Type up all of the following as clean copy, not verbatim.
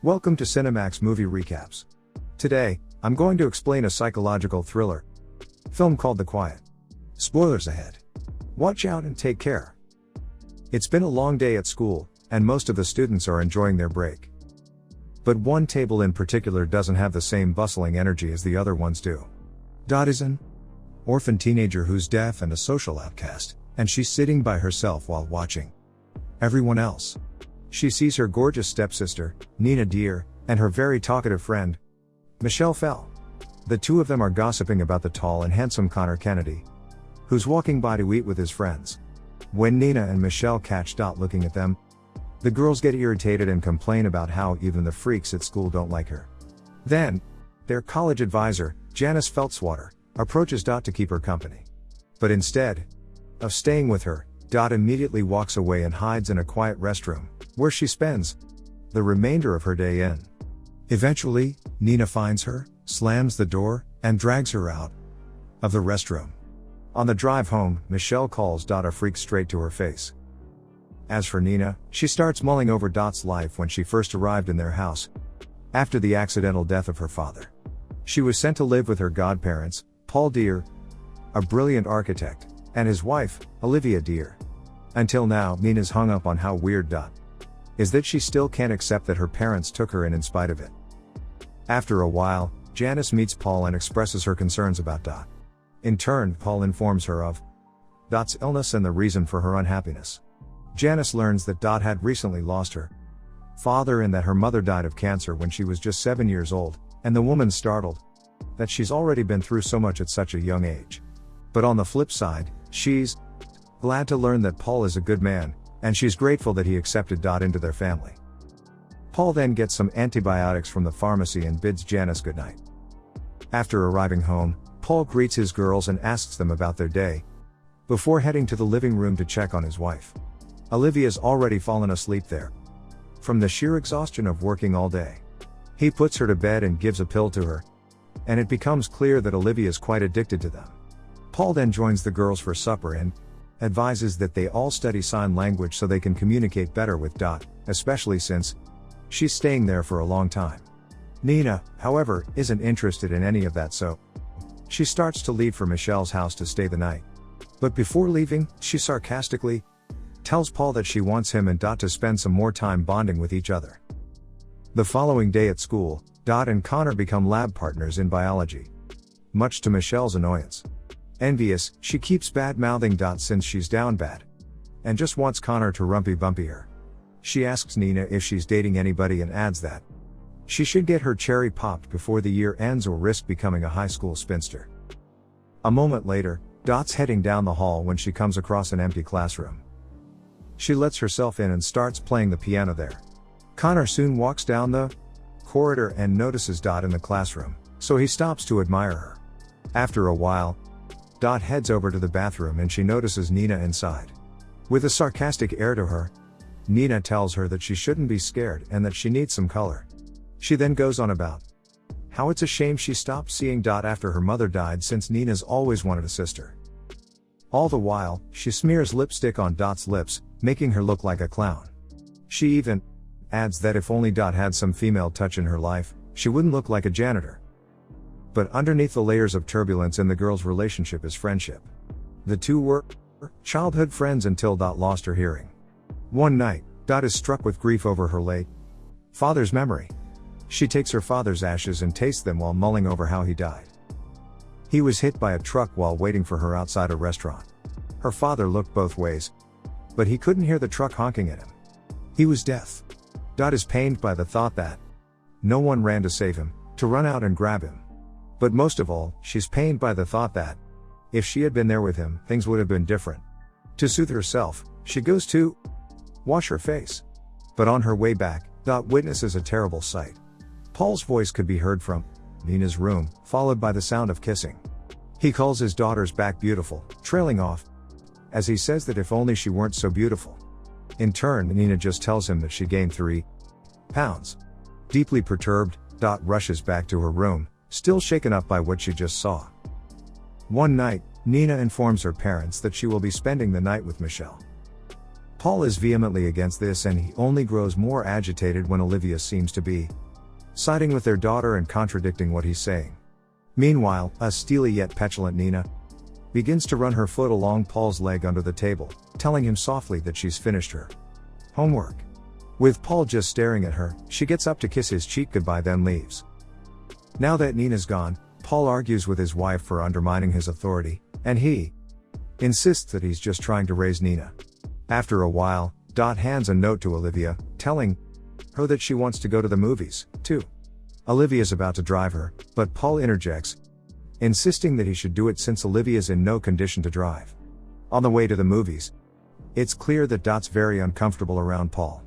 Welcome to Cinemax Movie Recaps. Today, I'm going to explain a psychological thriller film called The Quiet. Spoilers ahead. Watch out and take care. It's been a long day at school, and most of the students are enjoying their break. But one table in particular doesn't have the same bustling energy as the other ones do. Dot is an orphan teenager who's deaf and a social outcast, and she's sitting by herself while watching everyone else. She sees her gorgeous stepsister, Olivia Deer, and her very talkative friend, Michelle Fell. The two of them are gossiping about the tall and handsome Connor Kennedy, who's walking by to eat with his friends. When Nina and Michelle catch Dot looking at them, the girls get irritated and complain about how even the freaks at school don't like her. Then, their college advisor, Janice Feltswater, approaches Dot to keep her company. But instead of staying with her, Dot immediately walks away and hides in a quiet restroom, where she spends the remainder of her day in. Eventually, Nina finds her, slams the door, and drags her out of the restroom. On the drive home, Michelle calls Dot a freak straight to her face. As for Nina, she starts mulling over Dot's life when she first arrived in their house, after the accidental death of her father. She was sent to live with her godparents, Paul Deer, a brilliant architect, and his wife, Olivia Deer. Until now, Nina's hung up on how weird Dot is that she still can't accept that her parents took her in spite of it. After a while, Janice meets Paul and expresses her concerns about Dot. In turn, Paul informs her of Dot's illness and the reason for her unhappiness. Janice learns that Dot had recently lost her father and that her mother died of cancer when she was just 7 years old, and the woman's startled that she's already been through so much at such a young age. But on the flip side, she's glad to learn that Paul is a good man, and she's grateful that he accepted Dot into their family. Paul then gets some antibiotics from the pharmacy and bids Janice goodnight. After arriving home, Paul greets his girls and asks them about their day, before heading to the living room to check on his wife. Olivia's already fallen asleep there, from the sheer exhaustion of working all day. He puts her to bed and gives a pill to her, and it becomes clear that Olivia's quite addicted to them. Paul then joins the girls for supper and advises that they all study sign language so they can communicate better with Dot, especially since she's staying there for a long time. Nina, however, isn't interested in any of that, so she starts to leave for Michelle's house to stay the night. But before leaving, she sarcastically tells Paul that she wants him and Dot to spend some more time bonding with each other. The following day at school, Dot and Connor become lab partners in biology, much to Michelle's annoyance. Envious, she keeps bad-mouthing Dot since she's down bad, and just wants Connor to rumpy-bumpy her. She asks Nina if she's dating anybody and adds that she should get her cherry popped before the year ends or risk becoming a high school spinster. A moment later, Dot's heading down the hall when she comes across an empty classroom. She lets herself in and starts playing the piano there. Connor soon walks down the corridor and notices Dot in the classroom, so he stops to admire her. After a while, Dot heads over to the bathroom and she notices Nina inside. With a sarcastic air to her, Nina tells her that she shouldn't be scared and that she needs some color. She then goes on about how it's a shame she stopped seeing Dot after her mother died since Nina's always wanted a sister. All the while, she smears lipstick on Dot's lips, making her look like a clown. She even adds that if only Dot had some female touch in her life, she wouldn't look like a janitor. But underneath the layers of turbulence in the girls' relationship is friendship. The two were childhood friends until Dot lost her hearing. One night, Dot is struck with grief over her late father's memory. She takes her father's ashes and tastes them while mulling over how he died. He was hit by a truck while waiting for her outside a restaurant. Her father looked both ways, but he couldn't hear the truck honking at him. He was deaf. Dot is pained by the thought that no one ran to save him, to run out and grab him. But most of all, she's pained by the thought that if she had been there with him, things would have been different. To soothe herself, she goes to wash her face. But on her way back, Dot witnesses a terrible sight. Paul's voice could be heard from Nina's room, followed by the sound of kissing. He calls his daughters back beautiful, trailing off, as he says that if only she weren't so beautiful. In turn, Nina just tells him that she gained 3 pounds. Deeply perturbed, Dot rushes back to her room, still shaken up by what she just saw. One night, Nina informs her parents that she will be spending the night with Michelle. Paul is vehemently against this, and he only grows more agitated when Olivia seems to be siding with their daughter and contradicting what he's saying. Meanwhile, a steely yet petulant Nina begins to run her foot along Paul's leg under the table, telling him softly that she's finished her homework. With Paul just staring at her, she gets up to kiss his cheek goodbye, then leaves. Now that Nina's gone, Paul argues with his wife for undermining his authority, and he insists that he's just trying to raise Nina. After a while, Dot hands a note to Olivia, telling her that she wants to go to the movies, too. Olivia's about to drive her, but Paul interjects, insisting that he should do it since Olivia's in no condition to drive. On the way to the movies, it's clear that Dot's very uncomfortable around Paul.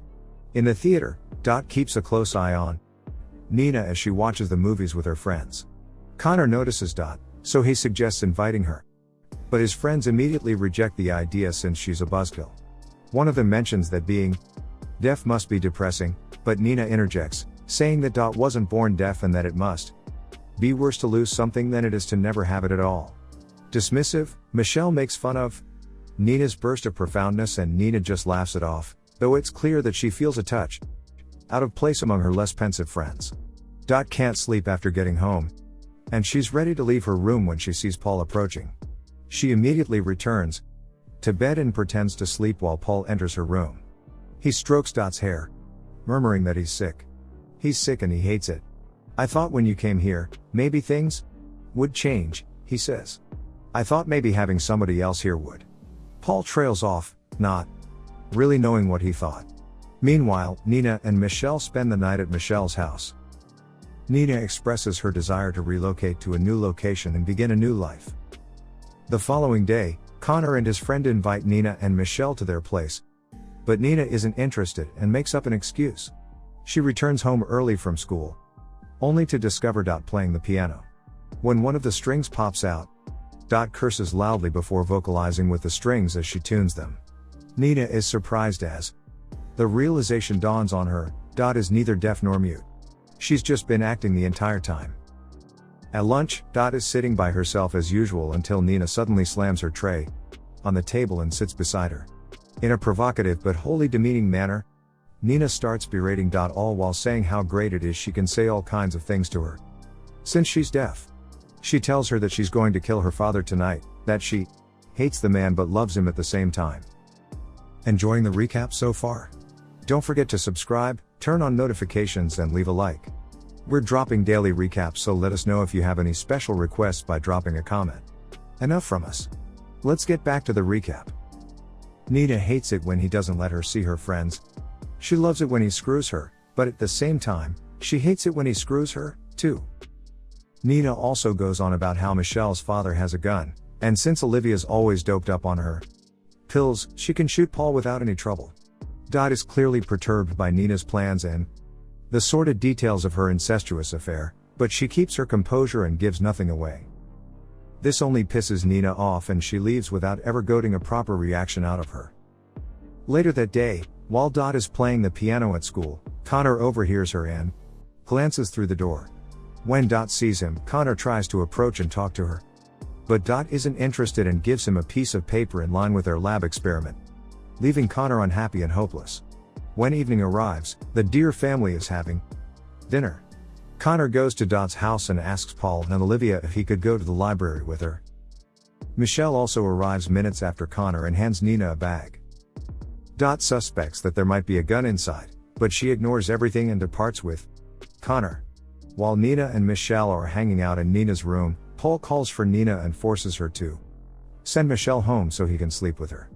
In the theater, Dot keeps a close eye on Nina as she watches the movies with her friends. Connor notices Dot, so he suggests inviting her. But his friends immediately reject the idea since she's a buzzkill. One of them mentions that being deaf must be depressing, but Nina interjects, saying that Dot wasn't born deaf and that it must be worse to lose something than it is to never have it at all. Dismissive, Michelle makes fun of Nina's burst of profoundness, and Nina just laughs it off, though it's clear that she feels a touch out of place among her less pensive friends. Dot can't sleep after getting home, and she's ready to leave her room when she sees Paul approaching. She immediately returns to bed and pretends to sleep while Paul enters her room. He strokes Dot's hair, murmuring that he's sick. He's sick and he hates it. I thought when you came here, maybe things would change, he says. I thought maybe having somebody else here would. Paul trails off, not really knowing what he thought. Meanwhile, Nina and Michelle spend the night at Michelle's house. Nina expresses her desire to relocate to a new location and begin a new life. The following day, Connor and his friend invite Nina and Michelle to their place, but Nina isn't interested and makes up an excuse. She returns home early from school, only to discover Dot playing the piano. When one of the strings pops out, Dot curses loudly before vocalizing with the strings as she tunes them. Nina is surprised as the realization dawns on her, Dot is neither deaf nor mute. She's just been acting the entire time. At lunch, Dot is sitting by herself as usual until Nina suddenly slams her tray on the table and sits beside her. In a provocative but wholly demeaning manner, Nina starts berating Dot, all while saying how great it is she can say all kinds of things to her since she's deaf. She tells her that she's going to kill her father tonight, that she hates the man but loves him at the same time. Enjoying the recap so far? Don't forget to subscribe, turn on notifications and leave a like. We're dropping daily recaps, so let us know if you have any special requests by dropping a comment. Enough from us. Let's get back to the recap. Nina hates it when he doesn't let her see her friends. She loves it when he screws her, but at the same time, she hates it when he screws her, too. Nina also goes on about how Michelle's father has a gun, and since Olivia's always doped up on her pills, she can shoot Paul without any trouble. Dot is clearly perturbed by Nina's plans and the sordid details of her incestuous affair, but she keeps her composure and gives nothing away. This only pisses Nina off and she leaves without ever goading a proper reaction out of her. Later that day, while Dot is playing the piano at school, Connor overhears her and glances through the door. When Dot sees him, Connor tries to approach and talk to her. But Dot isn't interested and gives him a piece of paper in line with their lab experiment, leaving Connor unhappy and hopeless. When evening arrives, the Deer family is having dinner. Connor goes to Dot's house and asks Paul and Olivia if he could go to the library with her. Michelle also arrives minutes after Connor and hands Nina a bag. Dot suspects that there might be a gun inside, but she ignores everything and departs with Connor. While Nina and Michelle are hanging out in Nina's room, Paul calls for Nina and forces her to send Michelle home so he can sleep with her.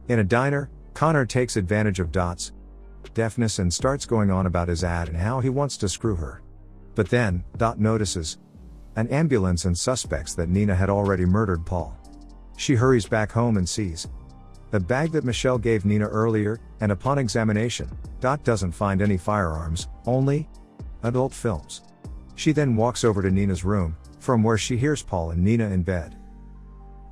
In a diner, Connor takes advantage of Dot's deafness and starts going on about his ad and how he wants to screw her. But then, Dot notices an ambulance and suspects that Nina had already murdered Paul. She hurries back home and sees the bag that Michelle gave Nina earlier, and upon examination, Dot doesn't find any firearms, only adult films. She then walks over to Nina's room, from where she hears Paul and Nina in bed.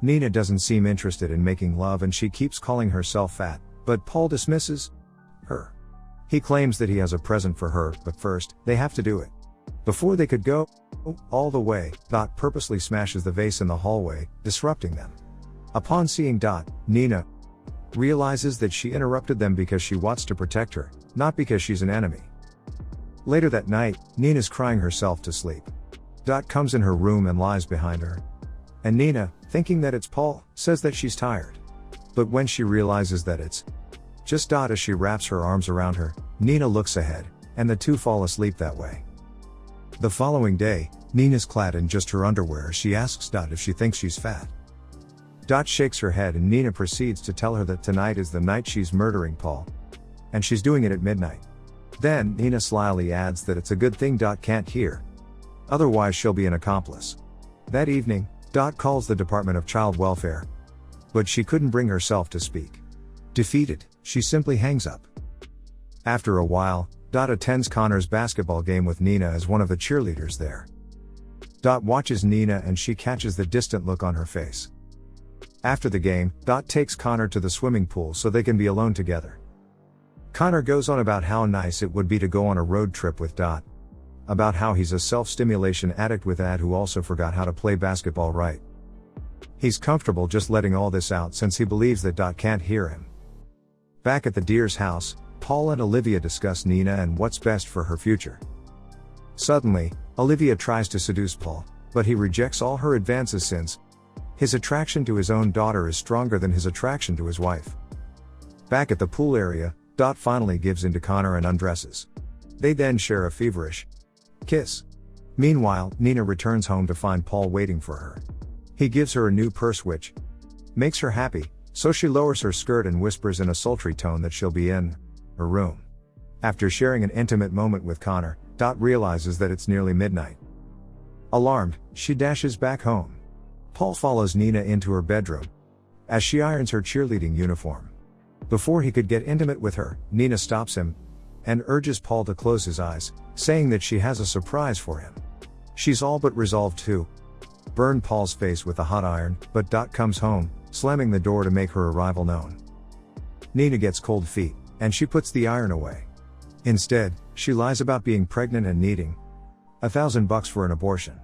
Nina doesn't seem interested in making love and she keeps calling herself fat, but Paul dismisses her. He claims that he has a present for her, but first, they have to do it. Before they could go all the way, Dot purposely smashes the vase in the hallway, disrupting them. Upon seeing Dot, Nina realizes that she interrupted them because she wants to protect her, not because she's an enemy. Later that night, Nina's crying herself to sleep. Dot comes in her room and lies behind her. And Nina, thinking that it's Paul, says that she's tired. But when she realizes that it's just Dot as she wraps her arms around her, Nina looks ahead, and the two fall asleep that way. The following day, Nina's clad in just her underwear as she asks Dot if she thinks she's fat. Dot shakes her head and Nina proceeds to tell her that tonight is the night she's murdering Paul. And she's doing it at midnight. Then, Nina slyly adds that it's a good thing Dot can't hear. Otherwise she'll be an accomplice. That evening, Dot calls the Department of Child Welfare. But she couldn't bring herself to speak. Defeated, she simply hangs up. After a while, Dot attends Connor's basketball game with Nina as one of the cheerleaders there. Dot watches Nina and she catches the distant look on her face. After the game, Dot takes Connor to the swimming pool so they can be alone together. Connor goes on about how nice it would be to go on a road trip with Dot. About how he's a self-stimulation addict with Ad who also forgot how to play basketball right. He's comfortable just letting all this out since he believes that Dot can't hear him. Back at the Deer's house, Paul and Olivia discuss Nina and what's best for her future. Suddenly, Olivia tries to seduce Paul, but he rejects all her advances since his attraction to his own daughter is stronger than his attraction to his wife. Back at the pool area, Dot finally gives in to Connor and undresses. They then share a feverish kiss. Meanwhile, Nina returns home to find Paul waiting for her. He gives her a new purse which makes her happy, so she lowers her skirt and whispers in a sultry tone that she'll be in her room. After sharing an intimate moment with Connor, Dot realizes that it's nearly midnight. Alarmed, she dashes back home. Paul follows Nina into her bedroom as she irons her cheerleading uniform. Before he could get intimate with her, Nina stops him and urges Paul to close his eyes, saying that she has a surprise for him. She's all but resolved to burn Paul's face with a hot iron, but Dot comes home, slamming the door to make her arrival known. Nina gets cold feet, and she puts the iron away. Instead, she lies about being pregnant and needing $1,000 for an abortion.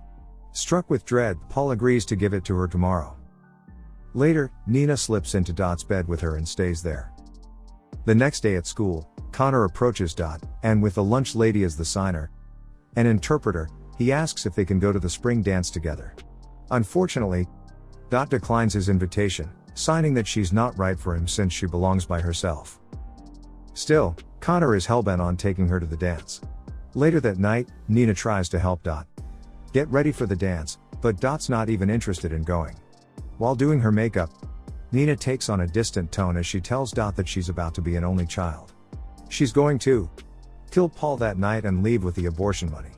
Struck with dread, Paul agrees to give it to her tomorrow. Later, Nina slips into Dot's bed with her and stays there. The next day at school, Connor approaches Dot, and with the lunch lady as the signer, an interpreter, he asks if they can go to the spring dance together. Unfortunately, Dot declines his invitation, signing that she's not right for him since she belongs by herself. Still, Connor is hellbent on taking her to the dance. Later that night, Nina tries to help Dot get ready for the dance, but Dot's not even interested in going. While doing her makeup, Nina takes on a distant tone as she tells Dot that she's about to be an only child. She's going to kill Paul that night and leave with the abortion money.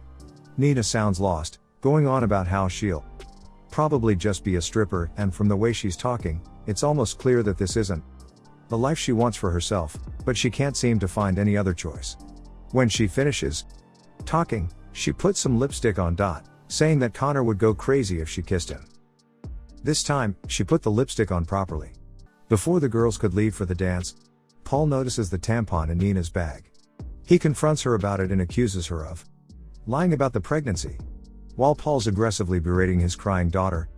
Nina sounds lost, going on about how she'll probably just be a stripper, and from the way she's talking, it's almost clear that this isn't the life she wants for herself, but she can't seem to find any other choice. When she finishes talking, she puts some lipstick on Dot, saying that Connor would go crazy if she kissed him. This time, she put the lipstick on properly. Before the girls could leave for the dance, Paul notices the tampon in Nina's bag. He confronts her about it and accuses her of lying about the pregnancy. While Paul's aggressively berating his crying daughter,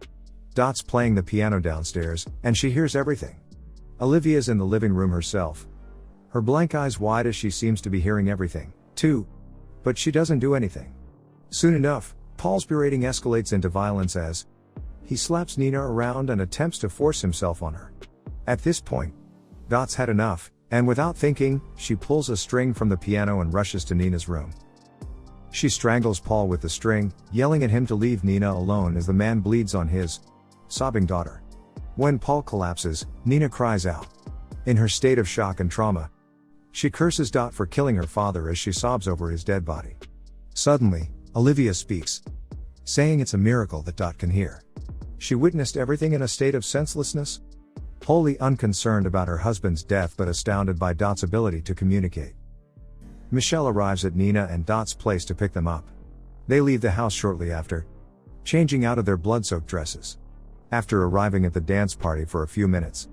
Dot's playing the piano downstairs, and she hears everything. Olivia's in the living room herself, her blank eyes wide as she seems to be hearing everything, too. But she doesn't do anything. Soon enough, Paul's berating escalates into violence as he slaps Nina around and attempts to force himself on her. At this point, Dot's had enough, and without thinking, she pulls a string from the piano and rushes to Nina's room. She strangles Paul with the string, yelling at him to leave Nina alone as the man bleeds on his sobbing daughter. When Paul collapses, Nina cries out. In her state of shock and trauma, she curses Dot for killing her father as she sobs over his dead body. Suddenly, Olivia speaks, saying it's a miracle that Dot can hear. She witnessed everything in a state of senselessness, wholly unconcerned about her husband's death but astounded by Dot's ability to communicate. Michelle arrives at Nina and Dot's place to pick them up. They leave the house shortly after, changing out of their blood-soaked dresses. After arriving at the dance party for a few minutes,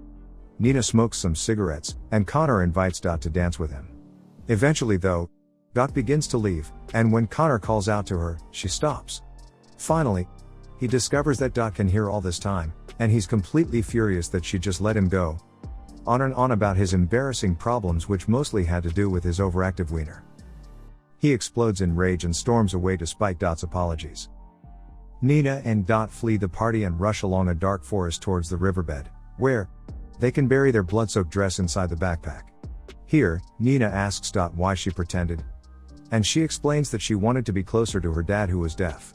Nina smokes some cigarettes, and Connor invites Dot to dance with him. Eventually though, Dot begins to leave, and when Connor calls out to her, she stops. Finally, he discovers that Dot can hear all this time, and he's completely furious that she just let him go. on and on about his embarrassing problems, which mostly had to do with his overactive wiener. He explodes in rage and storms away despite Dot's apologies. Nina and Dot flee the party and rush along a dark forest towards the riverbed, where they can bury their blood-soaked dress inside the backpack. Here, Nina asks Dot why she pretended, and she explains that she wanted to be closer to her dad who was deaf.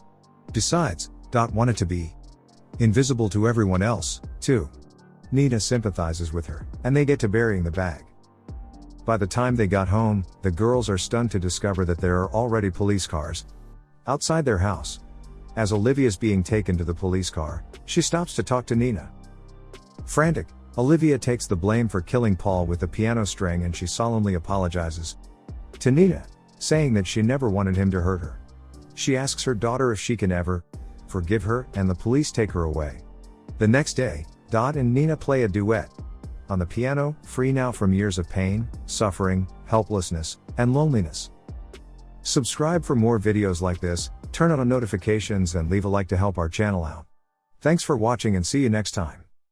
Besides, Dot wanted to be invisible to everyone else, too. Nina sympathizes with her, and they get to burying the bag. By the time they got home, the girls are stunned to discover that there are already police cars outside their house. As Olivia's being taken to the police car, she stops to talk to Nina. Frantic, Olivia takes the blame for killing Paul with the piano string, and she solemnly apologizes to Nina, saying that she never wanted him to hurt her. She asks her daughter if she can ever forgive her, and the police take her away. The next day, Dot and Nina play a duet on the piano, free now from years of pain, suffering, helplessness, and loneliness. Subscribe for more videos like this, turn on notifications, and leave a like to help our channel out. Thanks for watching and see you next time.